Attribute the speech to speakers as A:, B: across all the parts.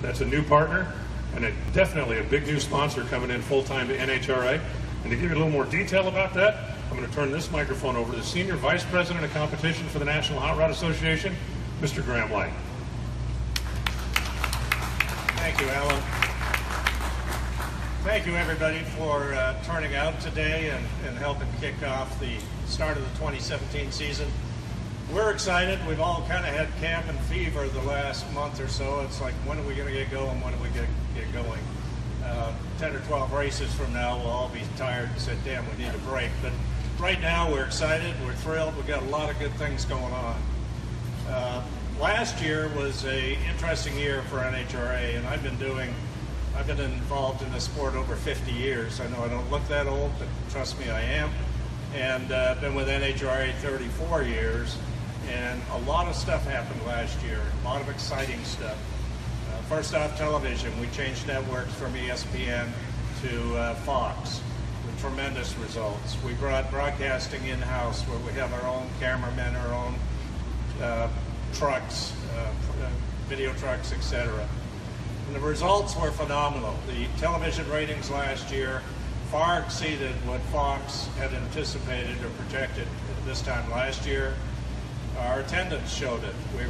A: That's a new partner and definitely a big new sponsor coming in full-time to NHRA. And to give you a little more detail about that, I'm going to turn this microphone over to the Senior Vice President of Competition for the National Hot Rod Association, Mr. Graham Wright.
B: Thank you, Alan. Thank you, everybody, for turning out today and helping kick off the start of the 2017 season. We're excited. We've all kind of had cabin fever the last month or so. It's like, when are we going to get going? When are we going to get going? 10 or 12 races from now, we'll all be tired and say, damn, we need a break. But right now, we're excited. We're thrilled. We've got a lot of good things going on. Last year was an interesting year for NHRA, and I've been involved in the sport over 50 years. I know I don't look that old, but trust me, I am. And been with NHRA 34 years, and a lot of stuff happened last year, a lot of exciting stuff. First off, television. We changed networks from ESPN to Fox with tremendous results. We brought broadcasting in-house where we have our own cameramen, our own trucks, video trucks, etc. And the results were phenomenal. The television ratings last year far exceeded what Fox had anticipated or projected this time last year. Our attendance showed it. We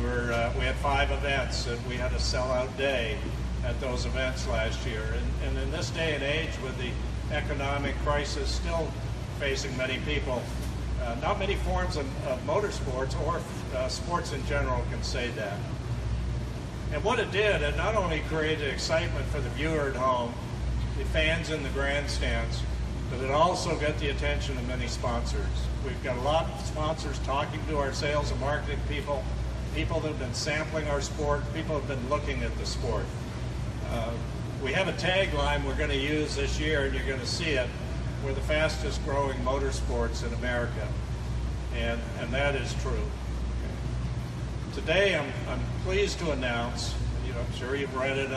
B: had 5 events, and we had a sellout day at those events last year. And in this day and age, with the economic crisis still facing many people, not many forms of motorsports or sports in general can say that. And what it did, it not only created excitement for the viewer at home, the fans in the grandstands, but it also got the attention of many sponsors. We've got a lot of sponsors talking to our sales and marketing people, people that have been sampling our sport, people have been looking at the sport. We have a tagline we're going to use this year, and you're going to see it. We're the fastest growing motorsports in America, and that is true. Today I'm pleased to announce, I'm sure you've read it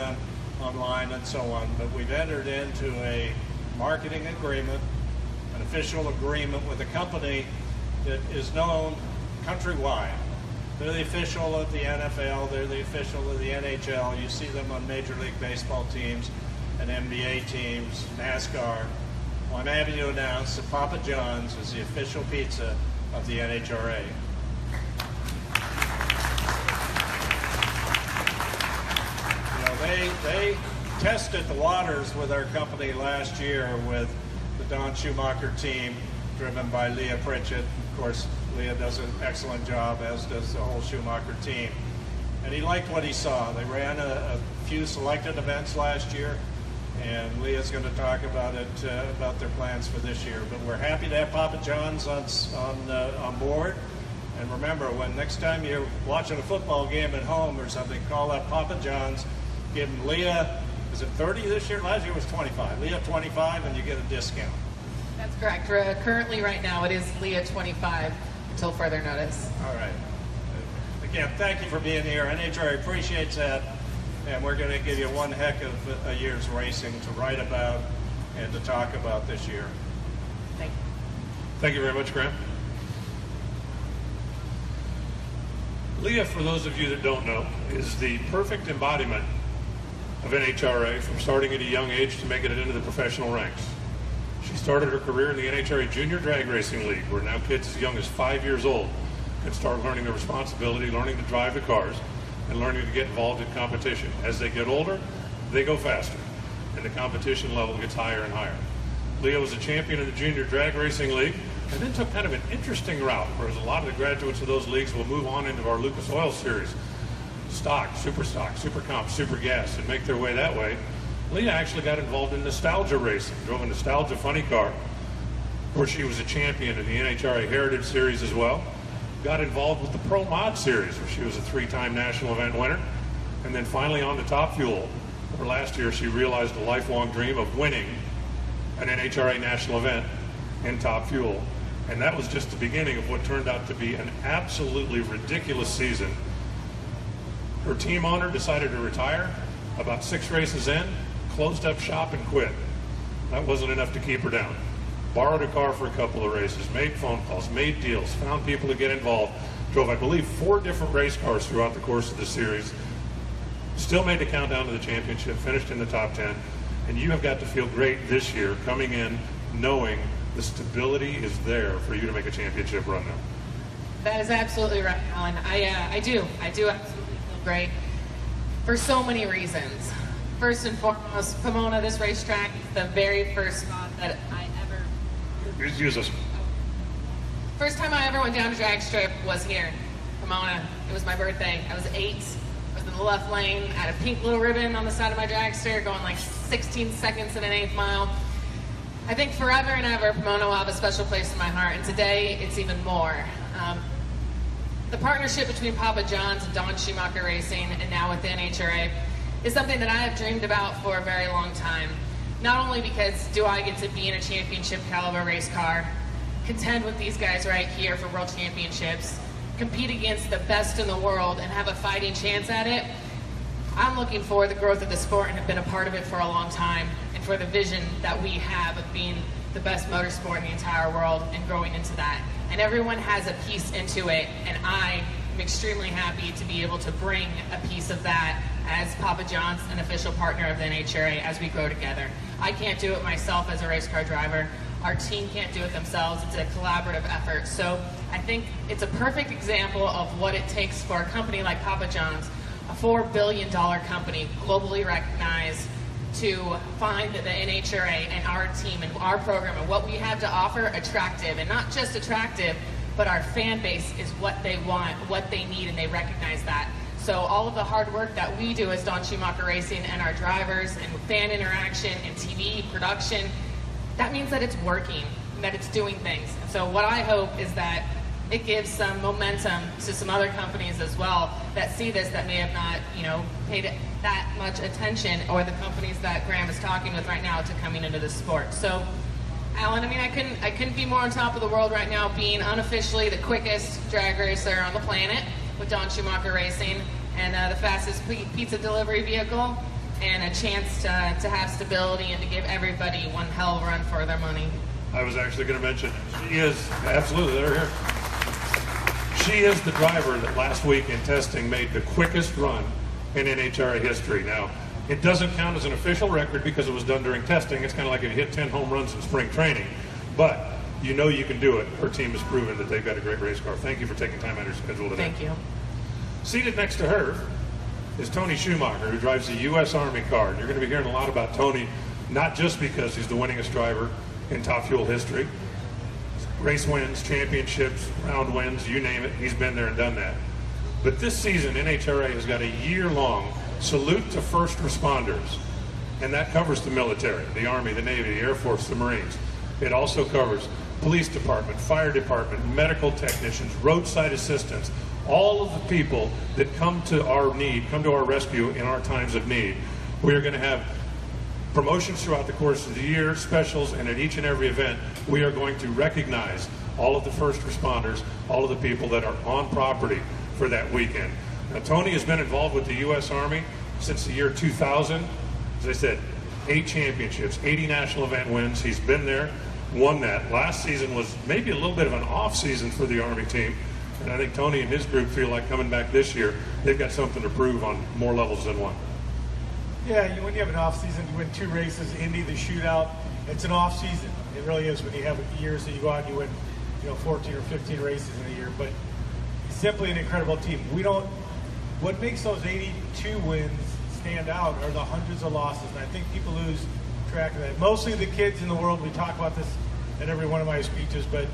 B: online and so on, but we've entered into a marketing agreement, an official agreement with a company that is known countrywide. They're the official of the NFL, they're the official of the NHL. You see them on Major League Baseball teams and NBA teams, NASCAR. Well, I'm happy to announce that Papa John's is the official pizza of the NHRA. They tested the waters with our company last year with the Don Schumacher team, driven by Leah Pritchett. Of course, Leah does an excellent job, as does the whole Schumacher team. And he liked what he saw. They ran a few selected events last year, and Leah's going to talk about it, about their plans for this year. But we're happy to have Papa John's on board. And remember, when next time you're watching a football game at home or something, call up Papa John's. Give them Leah, is it 30 this year? Last year was 25. Leah 25, and you get a discount.
C: That's correct. Currently, right now, it is Leah 25 until further notice.
B: All right. Again, thank you for being here. NHRA appreciates that, and we're going to give you one heck of a year's racing to write about and to talk about this year.
C: Thank you.
A: Thank you very much, Graham. Leah, for those of you that don't know, is the perfect embodiment of NHRA, from starting at a young age to making it into the professional ranks. She started her career in the NHRA Junior Drag Racing League, where now kids as young as 5 years old can start learning the responsibility, learning to drive the cars, and learning to get involved in competition. As they get older, they go faster, and the competition level gets higher and higher. Leah was a champion in the Junior Drag Racing League, and then took kind of an interesting route, whereas a lot of the graduates of those leagues will move on into our Lucas Oil Series. Stock, super comp, super gas, and make their way that way. Leah actually got involved in nostalgia racing, drove a nostalgia funny car, where she was a champion in the NHRA Heritage Series as well. Got involved with the Pro Mod Series, where she was a 3-time national event winner, and then finally on to Top Fuel, where last year she realized a lifelong dream of winning an NHRA national event in Top Fuel. And that was just the beginning of what turned out to be an absolutely ridiculous season. Her team owner decided to retire about 6 races in, closed up shop and quit. That wasn't enough to keep her down. Borrowed a car for a couple of races, made phone calls, made deals, found people to get involved, drove, I believe, 4 different race cars throughout the course of the series, still made the countdown to the championship, finished in the top 10, and you have got to feel great this year coming in knowing the stability is there for you to make a championship run now.
C: That is absolutely right, Alan. I do absolutely feel great for so many reasons. First and foremost, Pomona, this racetrack, is the very first spot that I ever...
A: Use this.
C: First time I ever went down a drag strip was here, Pomona. It was my birthday. I was 8. I was in the left lane, had a pink little ribbon on the side of my dragster, going like 16 seconds in an 1/8 mile. I think forever and ever, Pomona will have a special place in my heart, and today it's even more. The partnership between Papa John's and Don Schumacher Racing, and now with the NHRA, is something that I have dreamed about for a very long time. Not only because do I get to be in a championship caliber race car, contend with these guys right here for world championships, compete against the best in the world and have a fighting chance at it. I'm looking for the growth of the sport and have been a part of it for a long time, and for the vision that we have of being the best motorsport in the entire world and growing into that. And everyone has a piece into it, and I am extremely happy to be able to bring a piece of that as Papa John's, an official partner of the NHRA, as we grow together. I can't do it myself as a race car driver. Our team can't do it themselves. It's a collaborative effort. So I think it's a perfect example of what it takes for a company like Papa John's, a $4 billion company, globally recognized, to find the NHRA and our team and our program and what we have to offer attractive. And not just attractive, but our fan base is what they want, what they need, and they recognize that. So all of the hard work that we do as Don Schumacher Racing and our drivers and fan interaction and TV production, that means that it's working, and that it's doing things. And so what I hope is that it gives some momentum to some other companies as well that see this, that may have not, paid that much attention, or the companies that Graham is talking with right now to coming into this sport. So, Alan, I couldn't be more on top of the world right now, being unofficially the quickest drag racer on the planet with Don Schumacher Racing, and the fastest pizza delivery vehicle, and a chance to have stability and to give everybody one hell of a run for their money.
A: I was actually going to mention, she is, absolutely, they're here. She is the driver that last week in testing made the quickest run in NHRA history. Now, it doesn't count as an official record because it was done during testing. It's kind of like if you hit 10 home runs in spring training. But you know you can do it. Her team has proven that they've got a great race car. Thank you for taking time out of your schedule today.
C: Thank you.
A: Seated next to her is Tony Schumacher, who drives the U.S. Army car. And you're going to be hearing a lot about Tony, not just because he's the winningest driver in Top Fuel history. Race wins, championships, round wins, you name it, he's been there and done that. But this season, NHRA has got a year-long salute to first responders, and that covers the military, the Army, the Navy, the Air Force, the Marines. It also covers police department, fire department, medical technicians, roadside assistants, all of the people that come to our need, come to our rescue in our times of need. We are going to have promotions throughout the course of the year, specials, and at each and every event, we are going to recognize all of the first responders, all of the people that are on property for that weekend. Now, Tony has been involved with the U.S. Army since the year 2000. As I said, 8 championships, 80 national event wins. He's been there, won that. Last season was maybe a little bit of an off season for the Army team, and I think Tony and his group feel like coming back this year, they've got something to prove on more levels than one.
D: Yeah, when you have an off season, you win 2 races, Indy, the shootout. It's an off season. It really is when you have years that you go out and you win, 14 or 15 races in a year. But it's simply an incredible team. What makes those 82 wins stand out are the hundreds of losses, and I think people lose track of that. Mostly the kids in the world. We talk about this at every one of my speeches, but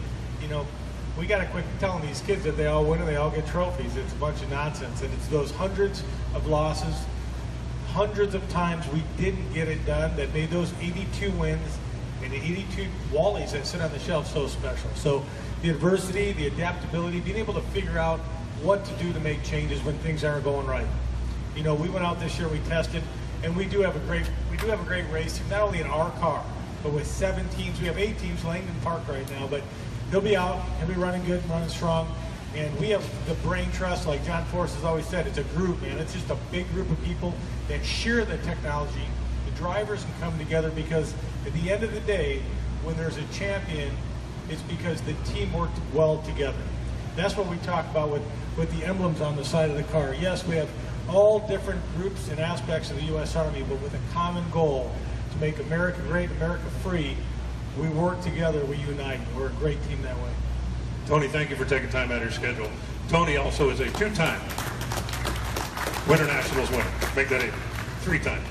D: we got to quit telling these kids that they all win and they all get trophies. It's a bunch of nonsense, and it's those hundreds of losses, hundreds of times we didn't get it done that made those 82 wins and the 82 Wallies that sit on the shelf so special. So the adversity, the adaptability, being able to figure out what to do to make changes when things aren't going right. We went out this year, we tested, and we do have a great race team, not only in our car, but with 7 teams. We have 8 teams, Langdon Park right now, but he'll be out, he'll be running good, running strong. And we have the brain trust, like John Force has always said, it's a group, man. It's just a big group of people that share the technology. The drivers can come together because at the end of the day, when there's a champion, it's because the team worked well together. That's what we talk about with the emblems on the side of the car. Yes, we have all different groups and aspects of the U.S. Army, but with a common goal to make America great, America free. We work together, we unite. We're a great team that way.
A: Tony, thank you for taking time out of your schedule. Tony also is a two-time Winter Nationals winner. Make that a three-time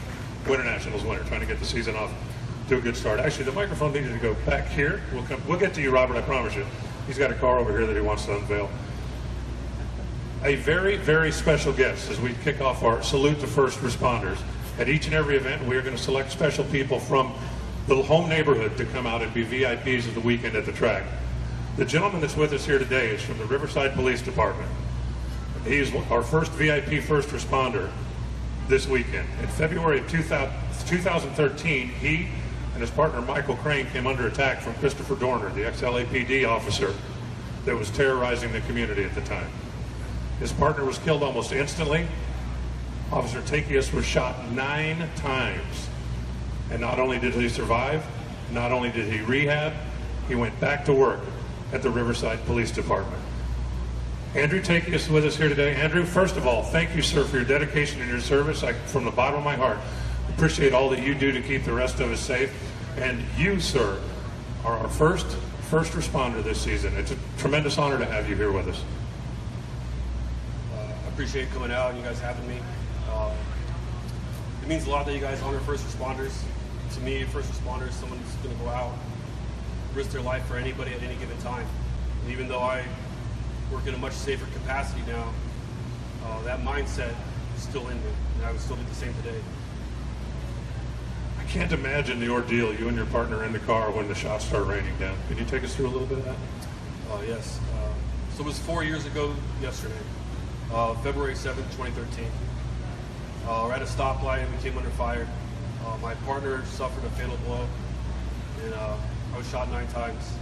A: Winter Nationals winner, trying to get the season off to a good start. Actually, the microphone needed to go back here. We'll get to you, Robert, I promise you. He's got a car over here that he wants to unveil. A very, very special guest as we kick off our salute to first responders. At each and every event, we are going to select special people from the home neighborhood to come out and be VIPs of the weekend at the track. The gentleman that's with us here today is from the Riverside Police Department. He is our first VIP first responder this weekend. In February of 2013, he and his partner Michael Crane came under attack from Christopher Dorner, the ex-LAPD officer that was terrorizing the community at the time. His partner was killed almost instantly. Officer Takius was shot 9 times. And not only did he survive, not only did he rehab, he went back to work at the Riverside Police Department. Andrew Takius is with us here today. Andrew, first of all, thank you, sir, for your dedication and your service. From the bottom of my heart, appreciate all that you do to keep the rest of us safe. And you, sir, are our first responder this season. It's a tremendous honor to have you here with us.
E: I appreciate coming out and you guys having me. It means a lot that you guys honor first responders. To me, first responders, someone who's going to go out, risk their life for anybody at any given time. And even though I work in a much safer capacity now, that mindset is still in me, and I would still do the same today.
A: I can't imagine the ordeal you and your partner in the car when the shots start raining down. Can you take us through a little bit of that?
E: Yes. So it was 4 years ago yesterday, February 7th, 2013. We're at a stoplight and we came under fire. My partner suffered a fatal blow, and I was shot 9 times.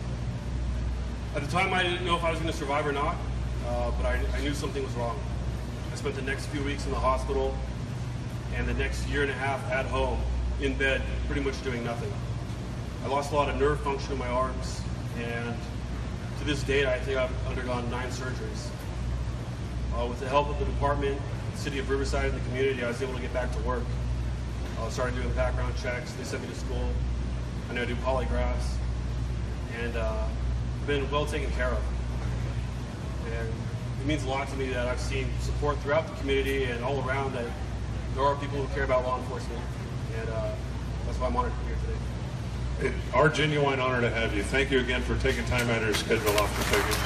E: At the time, I didn't know if I was going to survive or not, but I knew something was wrong. I spent the next few weeks in the hospital and the next year and a half at home, in bed, pretty much doing nothing. I lost a lot of nerve function in my arms, and to this date, I think I've undergone 9 surgeries. With the help of the department, the city of Riverside, and the community, I was able to get back to work. I started doing background checks. They sent me to school. I know do polygraphs, and I've been well taken care of. And it means a lot to me that I've seen support throughout the community and all around, that there are people who care about law enforcement, and that's why I'm honored to be here today.
A: Our genuine honor to have you. Thank you again for taking time out of your schedule off to take it.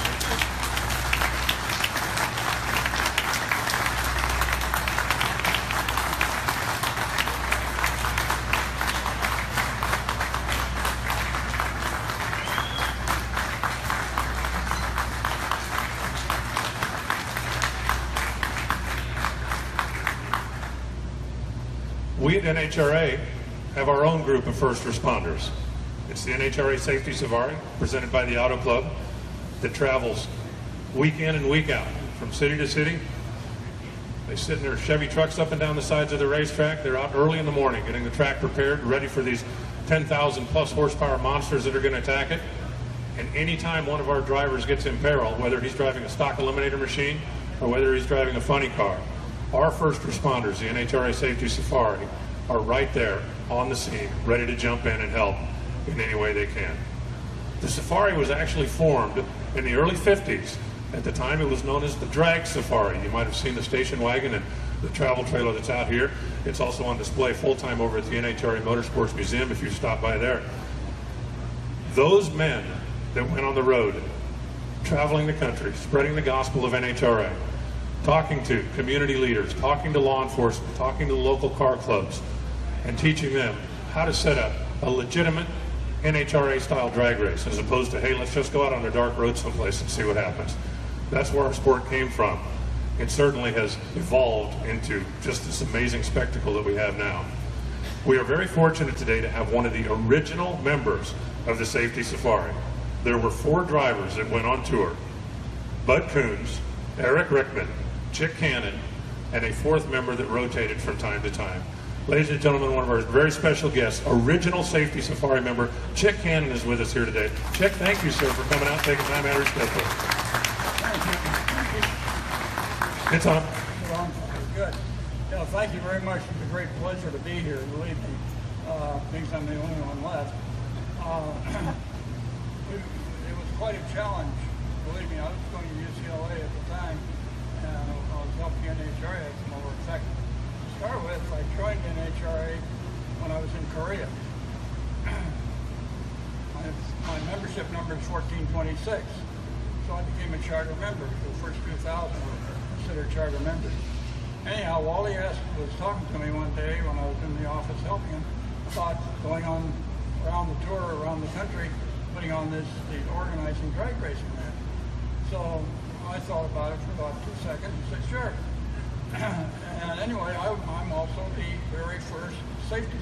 A: We at NHRA have our own group of first responders. It's the NHRA Safety Safari, presented by the Auto Club, that travels week in and week out from city to city. They sit in their Chevy trucks up and down the sides of the racetrack. They're out early in the morning getting the track prepared, ready for these 10,000 plus horsepower monsters that are going to attack it. And anytime one of our drivers gets in peril, whether he's driving a stock eliminator machine or whether he's driving a funny car, our first responders, the NHRA Safety Safari, are right there on the scene, ready to jump in and help in any way they can. The Safari was actually formed in the early 50s. At the time, it was known as the Drag Safari. You might have seen the station wagon and the travel trailer that's out here. It's also on display full-time over at the NHRA Motorsports Museum if you stop by there. Those men that went on the road, traveling the country, spreading the gospel of NHRA, talking to community leaders, talking to law enforcement, talking to the local car clubs, and teaching them how to set up a legitimate NHRA-style drag race, as opposed to, hey, let's just go out on a dark road someplace and see what happens. That's where our sport came from. It certainly has evolved into just this amazing spectacle that we have now. We are very fortunate today to have one of the original members of the Safety Safari. There were 4 drivers that went on tour: Bud Coons, Eric Rickman, Chick Cannon, and a 4th member that rotated from time to time. Ladies and gentlemen, one of our very special guests, original Safety Safari member, Chick Cannon, is with us here today. Chick, thank you, sir, for coming out and taking time out of your schedule. It's on.
F: Good. Yeah, thank you very much. It's a great pleasure to be here, believe me. Thinks I'm the only one left. It was quite a challenge. Believe me, I was going to UCLA at the time, and I was helping NHRA come over. In fact, to start with, I joined NHRA when I was in Korea. My membership number is 1426, so I became a charter member. The first 2,000 were considered charter members. Anyhow, Wally was talking to me one day when I was in the office helping him about going on around the tour around the country, putting on the organizing drag racing there. So I thought about it for about 2 seconds and said, sure. And anyway, I'm also the very first safety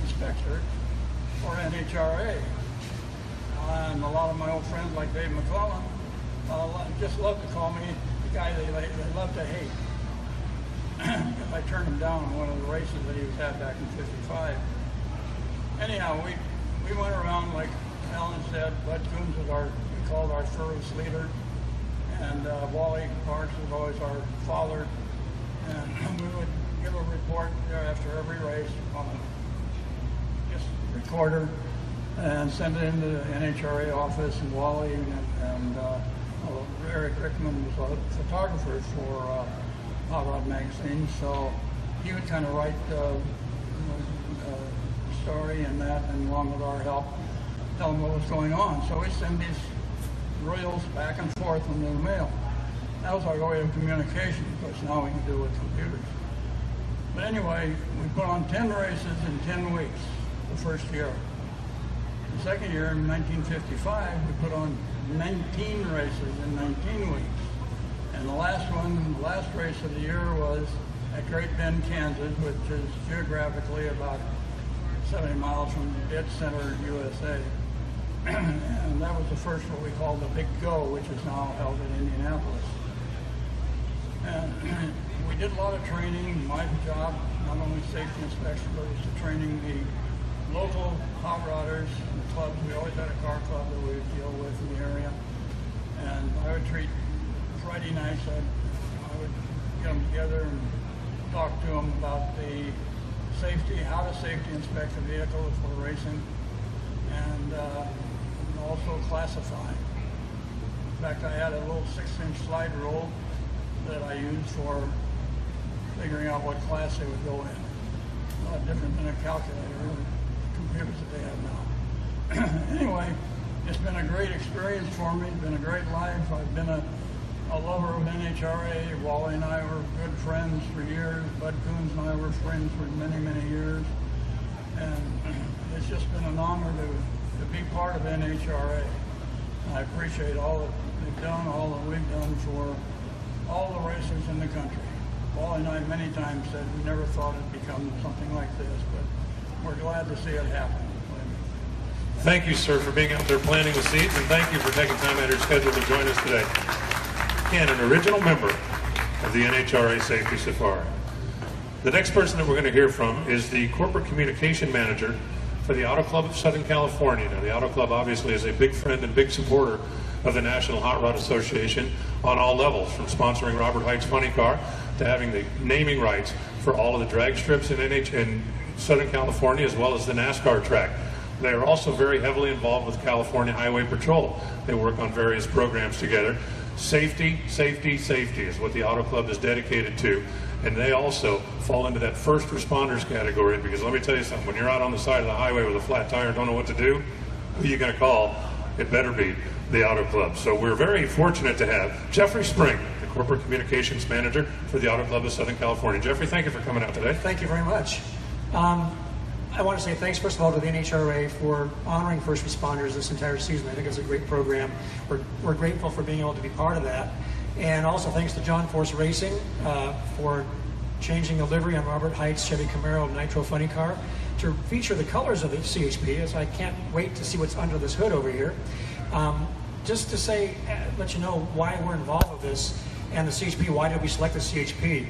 F: inspector for NHRA. And a lot of my old friends like Dave McClellan just love to call me the guy they love to hate. Because I turned him down in one of the races that he was at back in '55. Anyhow, we went around, like Alan said. Bud Coons was we called our service leader, and Wally Parks was always our father. And we would give a report after every race on a recorder and send it into the NHRA office. And Wally and Eric Rickman was a photographer for Hot Rod magazine, so he would kind of write the story and that, and along with our help, tell them what was going on. So we send these reels back and forth in the mail. That was our way of communication, because now we can do it with computers. But anyway, we put on 10 races in 10 weeks the first year. The second year, in 1955, we put on 19 races in 19 weeks. And the last race of the year was at Great Bend, Kansas, which is geographically about 70 miles from dead center USA. And that was the first what we called the Big Go, which is now held in Indianapolis. And we did a lot of training. My job, not only safety inspection, but was to training the local hot rodders and the clubs. We always had a car club that we would deal with in the area. And I would treat Friday nights, I would get them together and talk to them about the safety, how to safety inspect the vehicle if we're racing, and also classifying. In fact, I had a little 6-inch slide rule that I used for figuring out what class they would go in. A lot different than a calculator or computers that they have now. Anyway, it's been a great experience for me. It's been a great life. I've been a lover of NHRA. Wally and I were good friends for years. Bud Coons and I were friends for many, many years. And it's just been an honor to be part of NHRA. I appreciate all that they've done, all that we've done for all the racers in the country. Wally and I many times said we never thought it'd become something like this, but we're glad to see it happen.
A: Thank you, sir, for being out there planting the seeds, and thank you for taking time out of your schedule to join us today. Again, an original member of the NHRA Safety Safari. The next person that we're going to hear from is the Corporate Communication Manager for the Auto Club of Southern California. Now, the Auto Club obviously is a big friend and big supporter of the National Hot Rod Association on all levels, from sponsoring Robert Hight's funny car to having the naming rights for all of the drag strips in Southern California, as well as the NASCAR track. They are also very heavily involved with California Highway Patrol. They work on various programs together. Safety, safety, safety is what the Auto Club is dedicated to. And they also fall into that first responders category, because let me tell you something, when you're out on the side of the highway with a flat tire and don't know what to do, who are you going to call? It better be the Auto Club. So we're very fortunate to have Jeffrey Spring, the Corporate Communications Manager for the Auto Club of Southern California. Jeffrey, thank you for coming out today.
G: Thank you very much. I want to say thanks, first of all, to the NHRA for honoring first responders this entire season. I think it's a great program. We're grateful for being able to be part of that. And also thanks to John Force Racing for changing the livery on Robert Hight's Chevy Camaro Nitro Funny Car to feature the colors of the CHP, as I can't wait to see what's under this hood over here. Just to say, let you know why we're involved with this and the CHP, why did we select the CHP?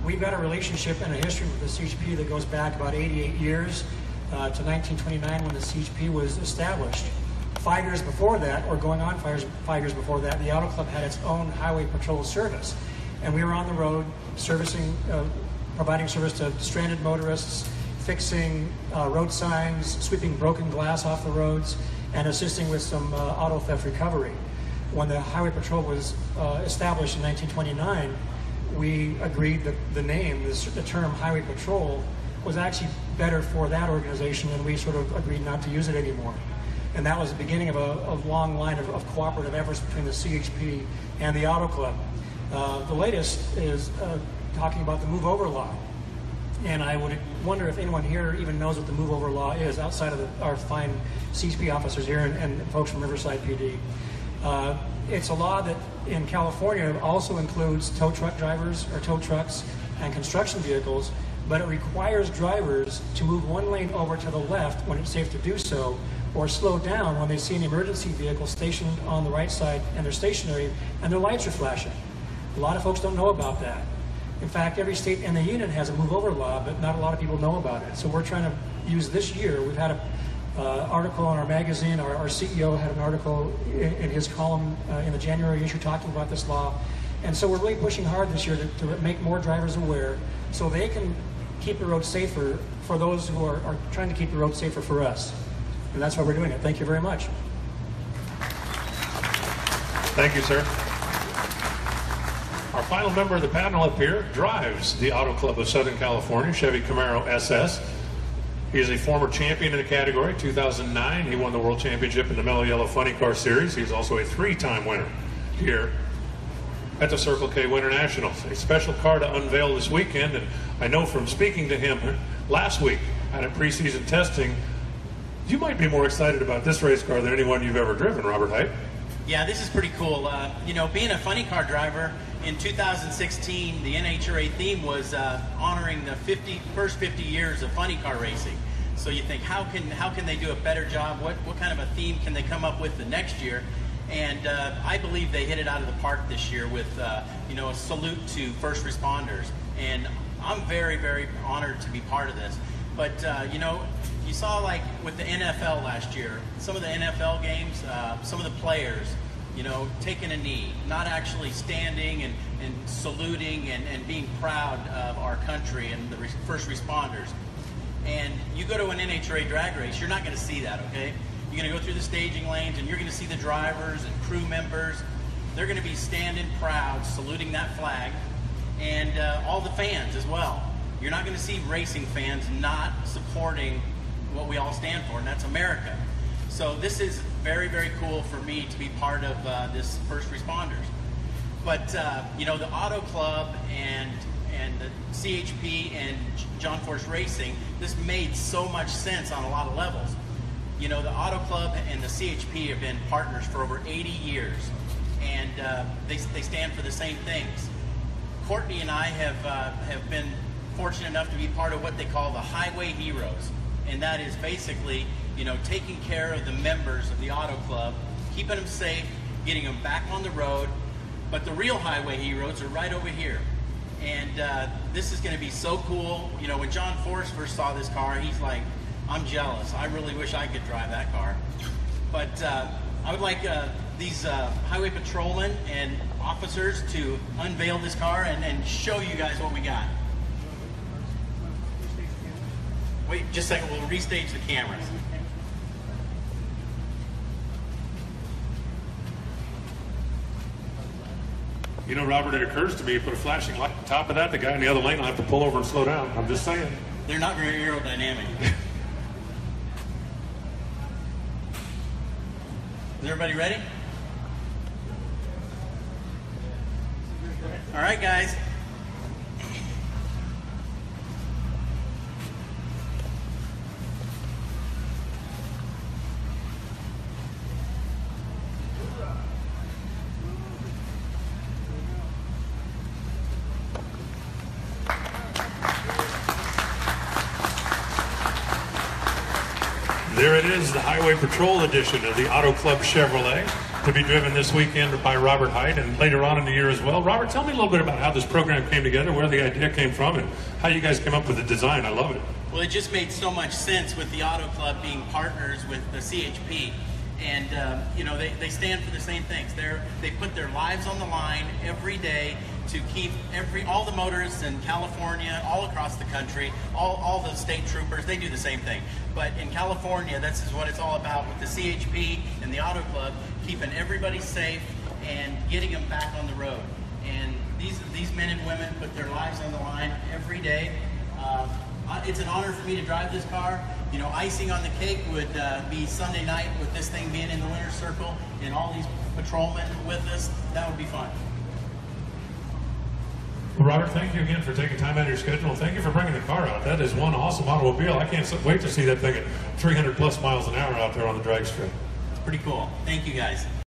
G: We've got a relationship and a history with the CHP that goes back about 88 years to 1929 when the CHP was established. 5 years before that, or going on 5 years before that, the Auto Club had its own highway patrol service. And we were on the road servicing, providing service to stranded motorists, fixing road signs, sweeping broken glass off the roads, and assisting with some auto theft recovery. When the Highway Patrol was established in 1929, we agreed that the name, the term Highway Patrol, was actually better for that organization, and we sort of agreed not to use it anymore. And that was the beginning of a long line of cooperative efforts between the CHP and the Auto Club. The latest is talking about the Move Over Law. And I would wonder if anyone here even knows what the Move Over Law is, outside of our fine CHP officers here and folks from Riverside PD. It's a law that in California also includes tow truck drivers or tow trucks and construction vehicles, but it requires drivers to move one lane over to the left when it's safe to do so, or slow down when they see an emergency vehicle stationed on the right side and they're stationary and their lights are flashing. A lot of folks don't know about that. In fact, every state in the union has a move over law, but not a lot of people know about it. So we're trying to use this year. We've had an article in our magazine. Our CEO had an article in his column in the January issue talking about this law. And so we're really pushing hard this year to make more drivers aware so they can keep the road safer for those who are trying to keep the road safer for us. And that's why we're doing it. Thank you very much.
A: Thank you, sir. Our final member of the panel up here drives the Auto Club of Southern California, Chevy Camaro SS. He is a former champion in the category. 2009, he won the World Championship in the Mellow Yellow Funny Car Series. He's also a three-time winner here at the Circle K Winter Nationals. A special car to unveil this weekend, and I know from speaking to him last week at a preseason testing, you might be more excited about this race car than anyone you've ever driven, Robert Hight.
H: Yeah, this is pretty cool. You know, being a funny car driver, in 2016, the NHRA theme was honoring the first 50 years of funny car racing. So you think, how can they do a better job? What kind of a theme can they come up with the next year? And I believe they hit it out of the park this year with, you know, a salute to first responders. And I'm very, very honored to be part of this. But, you know, you saw like with the NFL last year, some of the NFL games, some of the players, you know, taking a knee, not actually standing and saluting and being proud of our country and the first responders. And you go to an NHRA drag race, you're not going to see that, okay? You're going to go through the staging lanes and you're going to see the drivers and crew members. They're going to be standing proud, saluting that flag, and all the fans as well. You're not going to see racing fans not supporting what we all stand for, and that's America. So this is very, very cool for me to be part of this first responders. But you know, the Auto Club and the CHP and John Force Racing, this made so much sense on a lot of levels. You know, the Auto Club and the CHP have been partners for over 80 years, and they stand for the same things. Courtney and I have been fortunate enough to be part of what they call the Highway Heroes, and that is basically, you know, taking care of the members of the Auto Club, keeping them safe, getting them back on the road. But the real Highway Heroes are right over here. And this is going to be so cool. You know, when John Force first saw this car, he's like, I'm jealous. I really wish I could drive that car. But I would like these highway patrolmen and officers to unveil this car and show you guys what we got. Wait just a second, we'll restage the cameras.
A: You know, Robert, it occurs to me, you put a flashing light on top of that, the guy in the other lane will have to pull over and slow down. I'm just saying.
H: They're not very aerodynamic. Is everybody ready? All right, guys.
A: There it is, the Highway Patrol edition of the Auto Club Chevrolet, to be driven this weekend by Robert Hight and later on in the year as well. Robert, tell me a little bit about how this program came together, where the idea came from, and how you guys came up with the design. I love it.
H: Well, it just made so much sense with the Auto Club being partners with the CHP. And, you know, they stand for the same things. They put their lives on the line every day to keep all the motorists in California, all across the country, all the state troopers, they do the same thing. But in California, this is what it's all about with the CHP and the Auto Club, keeping everybody safe and getting them back on the road. And these men and women put their lives on the line every day. It's an honor for me to drive this car. You know, icing on the cake would be Sunday night with this thing being in the winner's circle and all these patrolmen with us. That would be fun.
A: Well, Robert, thank you again for taking time out of your schedule, and thank you for bringing the car out. That is one awesome automobile. I can't wait to see that thing at 300 plus miles an hour out there on the drag strip.
H: It's pretty cool. Thank you, guys.